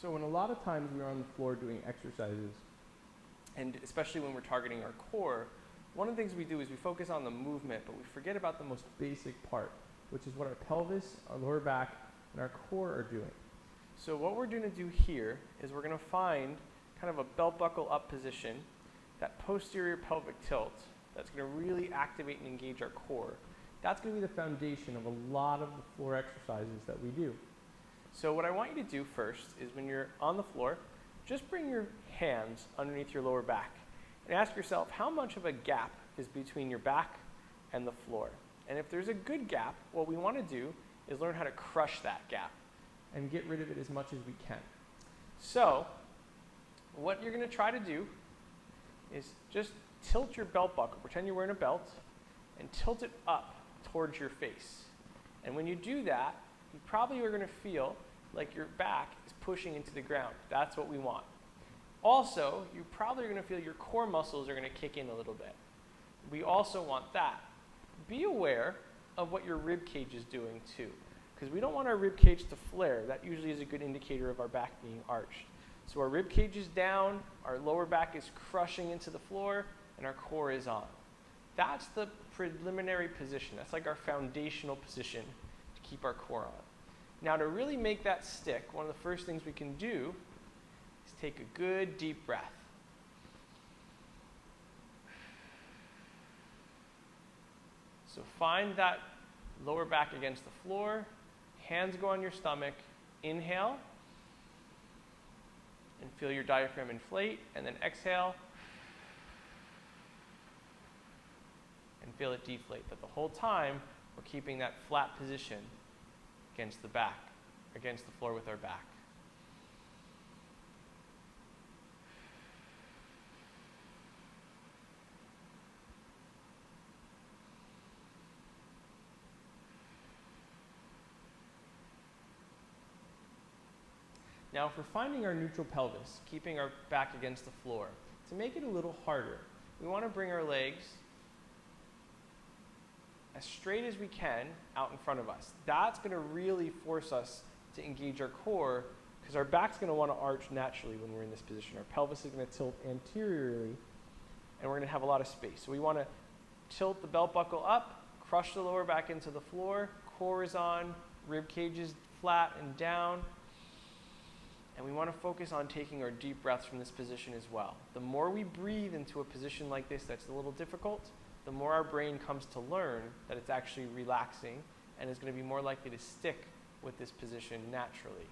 So when a lot of times we're on the floor doing exercises, and especially when we're targeting our core, one of the things we do is we focus on the movement, but we forget about the most basic part, which is what our pelvis, our lower back, and our core are doing. So what we're going to do here is we're going to find kind of a belt buckle up position, that posterior pelvic tilt, that's going to really activate and engage our core. That's going to be the foundation of a lot of the floor exercises that we do. So what I want you to do first is when you're on the floor, just bring your hands underneath your lower back and ask yourself how much of a gap is between your back and the floor. And if there's a good gap, what we want to do is learn how to crush that gap and get rid of it as much as we can. So what you're going to try to do is just tilt your belt buckle, pretend you're wearing a belt, and tilt it up towards your face. And when you do that, you probably are going to feel like your back is pushing into the ground. That's what we want. Also, you probably are going to feel your core muscles are going to kick in a little bit. We also want that. Be aware of what your rib cage is doing too, because we don't want our rib cage to flare. That usually is a good indicator of our back being arched. So our rib cage is down, our lower back is crushing into the floor, and our core is on. That's the preliminary position. That's like our foundational position to keep our core on. Now to really make that stick, one of the first things we can do is take a good deep breath. So find that lower back against the floor, hands go on your stomach, inhale, and feel your diaphragm inflate, and then exhale, and feel it deflate. But the whole time, we're keeping that flat position against the back, against the floor with our back. Now, if we're finding our neutral pelvis, keeping our back against the floor, to make it a little harder, we want to bring our legs as straight as we can out in front of us. That's going to really force us to engage our core, because our back's going to want to arch naturally when we're in this position. Our pelvis is going to tilt anteriorly, and we're going to have a lot of space. So we want to tilt the belt buckle up, crush the lower back into the floor, core is on, rib cage is flat and down. And we want to focus on taking our deep breaths from this position as well. The more we breathe into a position like this that's a little difficult, the more our brain comes to learn that it's actually relaxing and is going to be more likely to stick with this position naturally.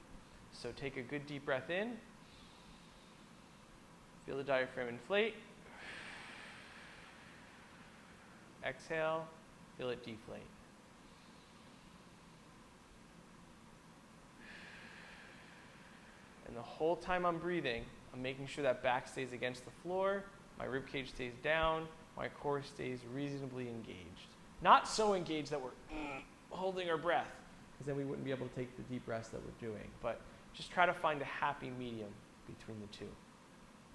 So take a good deep breath in. Feel the diaphragm inflate. Exhale. Feel it deflate. And the whole time I'm breathing, I'm making sure that back stays against the floor, my rib cage stays down, my core stays reasonably engaged. Not so engaged that we're holding our breath, because then we wouldn't be able to take the deep breaths that we're doing. But just try to find a happy medium between the two.